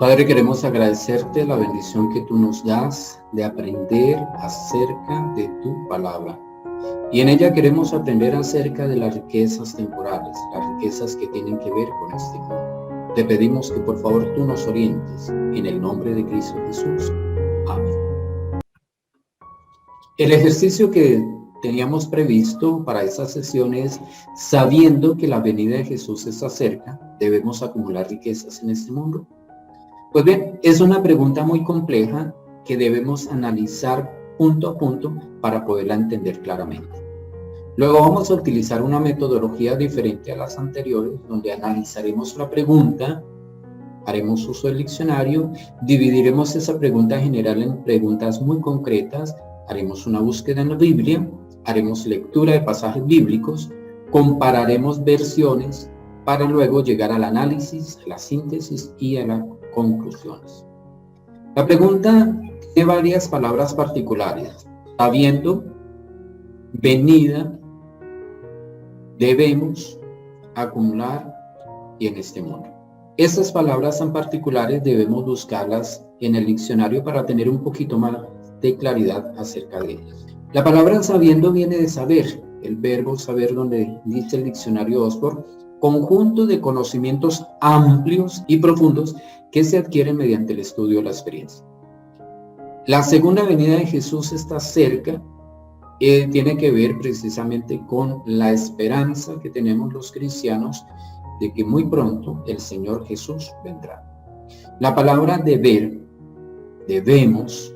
Padre, queremos agradecerte la bendición que tú nos das de aprender acerca de tu palabra. Y en ella queremos aprender acerca de las riquezas temporales, las riquezas que tienen que ver con este mundo. Te pedimos que por favor tú nos orientes en el nombre de Cristo Jesús. Amén. El ejercicio que teníamos previsto para esta sesión es: sabiendo que la venida de Jesús está cerca, ¿debemos acumular riquezas en este mundo? Pues bien, es una pregunta muy compleja que debemos analizar punto a punto para poderla entender claramente. Luego vamos a utilizar una metodología diferente a las anteriores, donde analizaremos la pregunta, haremos uso del diccionario, dividiremos esa pregunta general en preguntas muy concretas, haremos una búsqueda en la Biblia, haremos lectura de pasajes bíblicos, compararemos versiones para luego llegar al análisis, a la síntesis y a las conclusiones. La pregunta tiene varias palabras particulares: sabiendo, venida, debemos, acumular y en este mundo. Estas palabras tan particulares debemos buscarlas en el diccionario para tener un poquito más de claridad acerca de ellas. La palabra sabiendo viene de saber, el verbo saber, donde dice el diccionario Oxford, conjunto de conocimientos amplios y profundos que se adquieren mediante el estudio o la experiencia. La segunda venida de Jesús está cerca, tiene que ver precisamente con la esperanza que tenemos los cristianos de que muy pronto el Señor Jesús vendrá. La palabra deber, debemos,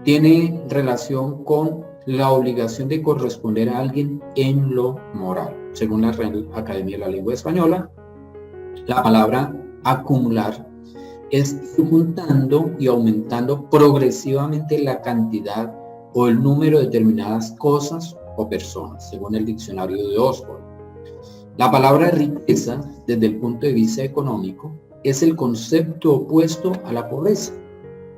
tiene relación con la obligación de corresponder a alguien en lo moral. Según la Real Academia de la Lengua Española, la palabra acumular es ir juntando y aumentando progresivamente la cantidad o el número de determinadas cosas o personas, según el diccionario de Oxford. La palabra riqueza, desde el punto de vista económico, es el concepto opuesto a la pobreza.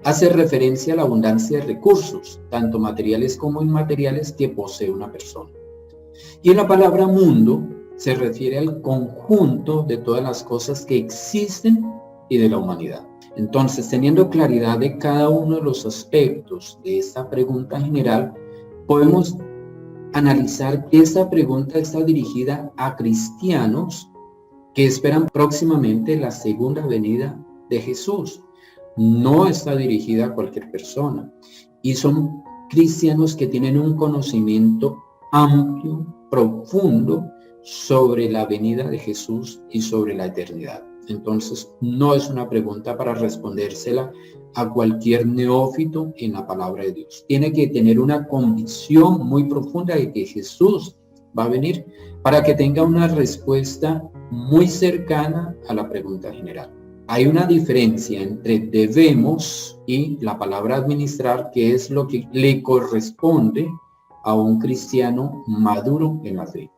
Hace referencia a la abundancia de recursos, tanto materiales como inmateriales, que posee una persona. Y la palabra mundo se refiere al conjunto de todas las cosas que existen y de la humanidad. Entonces, teniendo claridad de cada uno de los aspectos de esta pregunta general, podemos analizar que esta pregunta está dirigida a cristianos que esperan próximamente la segunda venida de Jesús. No está dirigida a cualquier persona, y son cristianos que tienen un conocimiento amplio, profundo sobre la venida de Jesús y sobre la eternidad. Entonces, no es una pregunta para respondérsela a cualquier neófito en la palabra de Dios. Tiene que tener una convicción muy profunda de que Jesús va a venir para que tenga una respuesta muy cercana a la pregunta general. Hay una diferencia entre debemos y la palabra administrar, que es lo que le corresponde a un cristiano maduro en la fe.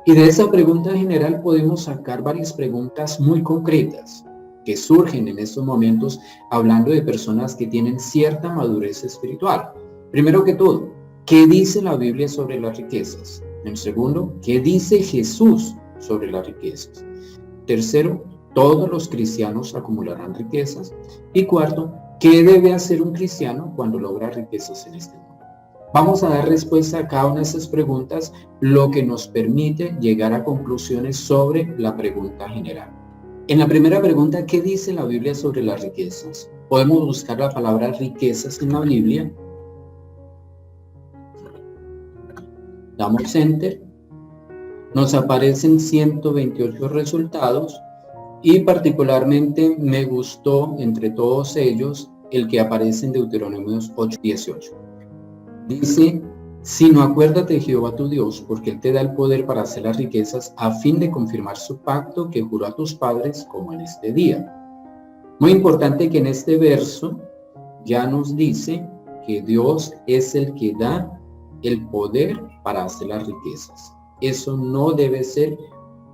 Y de esa pregunta general podemos sacar varias preguntas muy concretas que surgen en estos momentos, hablando de personas que tienen cierta madurez espiritual. Primero que todo, ¿qué dice la Biblia sobre las riquezas? En segundo, ¿qué dice Jesús sobre las riquezas? Tercero, ¿todos los cristianos acumularán riquezas? Y cuarto, ¿qué debe hacer un cristiano cuando logra riquezas en este mundo? Vamos a dar respuesta a cada una de estas preguntas, lo que nos permite llegar a conclusiones sobre la pregunta general. En la primera pregunta, ¿qué dice la Biblia sobre las riquezas? Podemos buscar la palabra riquezas en la Biblia. Damos Enter. Nos aparecen 128 resultados y particularmente me gustó entre todos ellos el que aparece en Deuteronomio 8:18. Dice: sino acuérdate de Jehová tu Dios, porque Él te da el poder para hacer las riquezas, a fin de confirmar su pacto que juró a tus padres, como en este día. Muy importante que en este verso ya nos dice que Dios es el que da el poder para hacer las riquezas. Eso no debe ser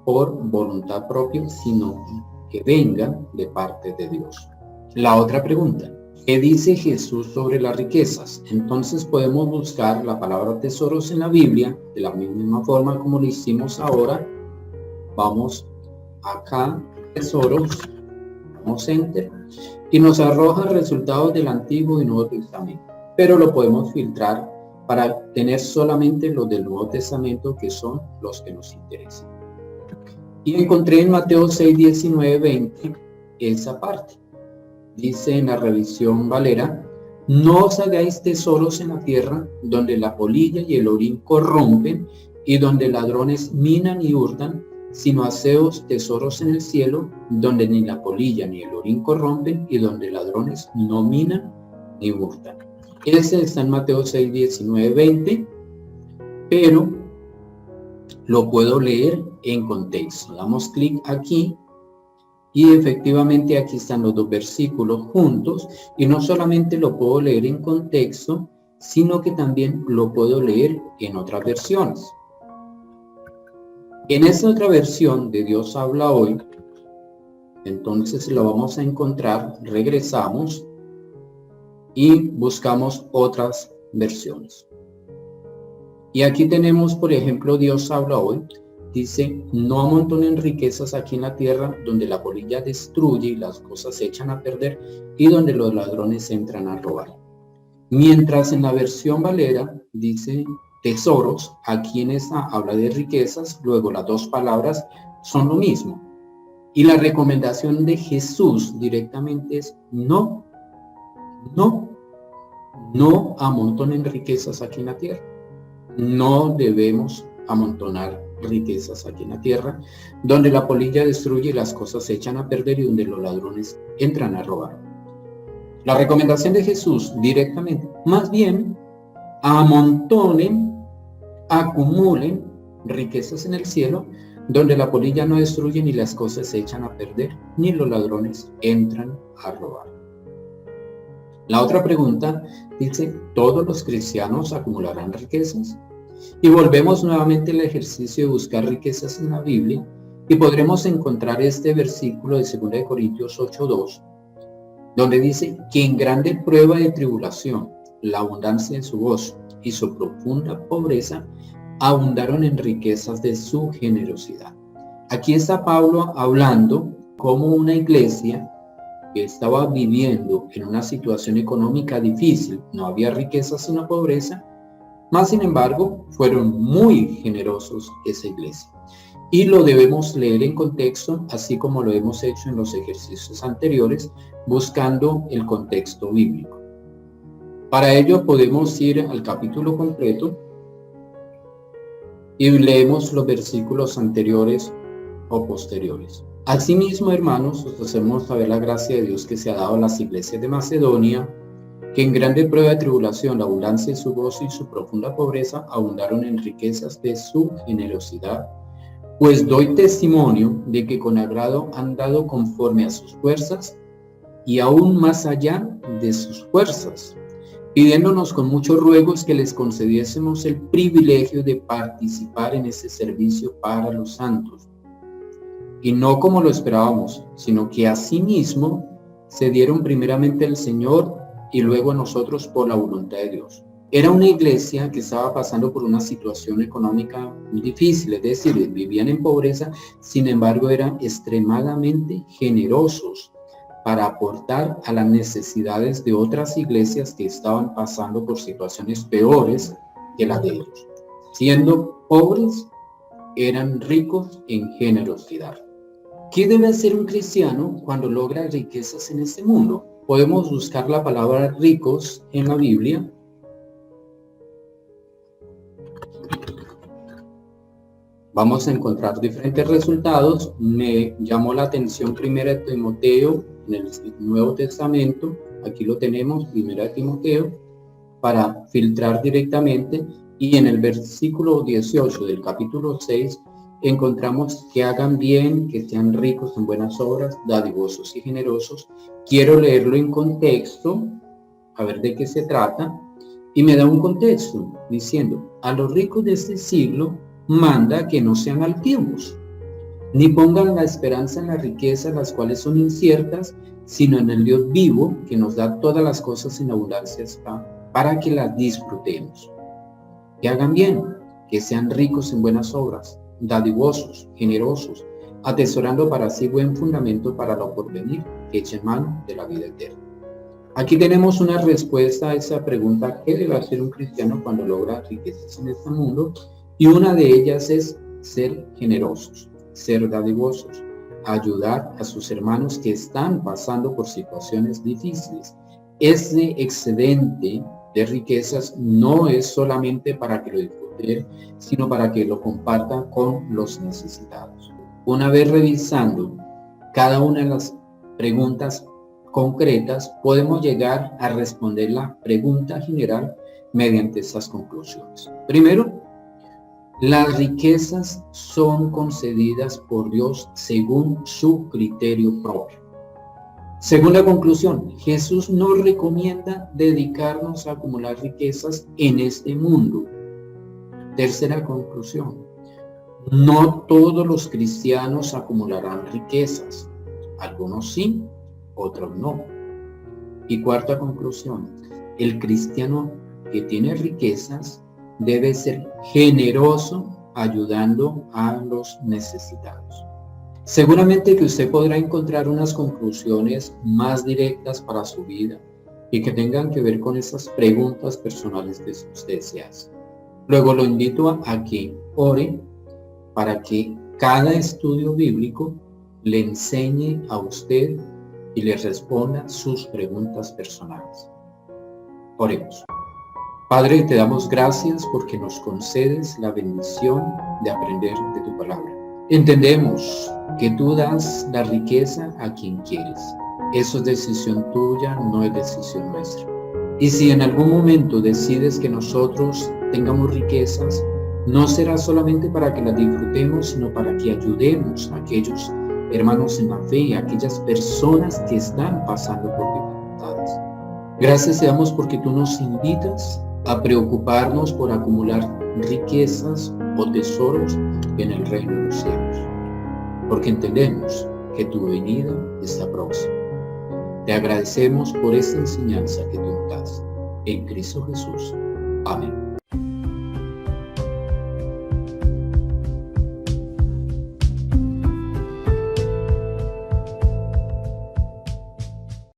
por voluntad propia, sino que venga de parte de Dios. La otra pregunta: ¿qué dice Jesús sobre las riquezas? Entonces podemos buscar la palabra tesoros en la Biblia, de la misma forma como lo hicimos ahora. Vamos acá, tesoros, damos Enter, y nos arroja resultados del Antiguo y Nuevo Testamento, pero lo podemos filtrar para tener solamente los del Nuevo Testamento, que son los que nos interesan. Y encontré en Mateo 6, 19, 20 esa parte. Dice en la revisión Valera: no os hagáis tesoros en la tierra, donde la polilla y el orín corrompen, y donde ladrones minan y hurtan, sino haceos tesoros en el cielo, donde ni la polilla ni el orín corrompen, y donde ladrones no minan ni hurtan. Ese está en Mateo 6, 19, 20, pero lo puedo leer en contexto. Damos clic aquí y efectivamente aquí están los dos versículos juntos, y no solamente lo puedo leer en contexto, sino que también lo puedo leer en otras versiones. En esta otra versión de Dios habla hoy, entonces lo vamos a encontrar, regresamos y buscamos otras versiones. Y aquí tenemos, por ejemplo, Dios habla hoy, dice: no amontonen riquezas aquí en la tierra, donde la polilla destruye y las cosas se echan a perder, y donde los ladrones entran a robar. Mientras en la versión Valera dice tesoros, aquí en esta habla de riquezas, luego las dos palabras son lo mismo. Y la recomendación de Jesús directamente es: no amontonen riquezas aquí en la tierra. No debemos amontonar riquezas aquí en la tierra, donde la polilla destruye y las cosas se echan a perder, y donde los ladrones entran a robar. La recomendación de Jesús directamente, más bien, amontonen, acumulen riquezas en el cielo, donde la polilla no destruye ni las cosas se echan a perder, ni los ladrones entran a robar. La otra pregunta dice: ¿todos los cristianos acumularán riquezas? Y volvemos nuevamente al ejercicio de buscar riquezas en la Biblia, y podremos encontrar este versículo de 2 Corintios 8:2, donde dice que en grande prueba de tribulación, la abundancia de su gozo y su profunda pobreza abundaron en riquezas de su generosidad. Aquí está Pablo hablando como una iglesia que estaba viviendo en una situación económica difícil, no había riquezas sino pobreza, mas sin embargo fueron muy generosos esa iglesia. Y lo debemos leer en contexto, así como lo hemos hecho en los ejercicios anteriores, buscando el contexto bíblico. Para ello podemos ir al capítulo completo y leemos los versículos anteriores o posteriores. Asimismo, hermanos, os hacemos saber la gracia de Dios que se ha dado a las iglesias de Macedonia, que en grande prueba de tribulación, la abundancia de su gozo y su profunda pobreza abundaron en riquezas de su generosidad. Pues doy testimonio de que con agrado han dado conforme a sus fuerzas, y aún más allá de sus fuerzas, pidiéndonos con muchos ruegos que les concediésemos el privilegio de participar en ese servicio para los santos. Y no como lo esperábamos, sino que asimismo se dieron primeramente al Señor y luego a nosotros por la voluntad de Dios. Era una iglesia que estaba pasando por una situación económica muy difícil, es decir, vivían en pobreza, sin embargo eran extremadamente generosos para aportar a las necesidades de otras iglesias que estaban pasando por situaciones peores que las de ellos. Siendo pobres, eran ricos en generosidad. ¿Qué debe hacer un cristiano cuando logra riquezas en este mundo? Podemos buscar la palabra ricos en la Biblia. Vamos a encontrar diferentes resultados. Me llamó la atención 1 Timoteo en el Nuevo Testamento. Aquí lo tenemos, 1 Timoteo, para filtrar directamente. Y en el versículo 18 del capítulo 6 encontramos que hagan bien, que sean ricos en buenas obras, dadivosos y generosos. Quiero leerlo en contexto, a ver de qué se trata, y me da un contexto diciendo: a los ricos de este siglo manda que no sean altivos, ni pongan la esperanza en las riquezas, las cuales son inciertas, sino en el Dios vivo, que nos da todas las cosas en abundancia para que las disfrutemos. Que hagan bien, que sean ricos en buenas obras, dadivosos, generosos, atesorando para sí buen fundamento para lo porvenir, que eche mano de la vida eterna. Aquí tenemos una respuesta a esa pregunta: ¿qué debe hacer un cristiano cuando logra riquezas en este mundo? Y una de ellas es ser generosos, ser dadivosos, ayudar a sus hermanos que están pasando por situaciones difíciles. Ese excedente de riquezas no es solamente para que lo disfrute, sino para que lo comparta con los necesitados. Una vez revisando cada una de las preguntas concretas, podemos llegar a responder la pregunta general mediante estas conclusiones. Primero, las riquezas son concedidas por Dios según su criterio propio. Segunda conclusión, Jesús nos recomienda dedicarnos a acumular riquezas en este mundo. Tercera conclusión, no todos los cristianos acumularán riquezas. Algunos sí, otros no. Y cuarta conclusión, el cristiano que tiene riquezas debe ser generoso ayudando a los necesitados. Seguramente que usted podrá encontrar unas conclusiones más directas para su vida y que tengan que ver con esas preguntas personales que usted se hace. Luego lo invito a que ore para que cada estudio bíblico le enseñe a usted y le responda sus preguntas personales. Oremos. Padre, te damos gracias porque nos concedes la bendición de aprender de tu palabra. Entendemos que tú das la riqueza a quien quieres. Eso es decisión tuya, no es decisión nuestra. Y si en algún momento decides que nosotros tengamos riquezas, no será solamente para que las disfrutemos, sino para que ayudemos a aquellos hermanos en la fe, a aquellas personas que están pasando por dificultades. Gracias te damos porque tú nos invitas a preocuparnos por acumular riquezas o tesoros en el reino de los cielos, porque entendemos que tu venida está próxima. Te agradecemos por esta enseñanza que tú nos das. En Cristo Jesús. Amén.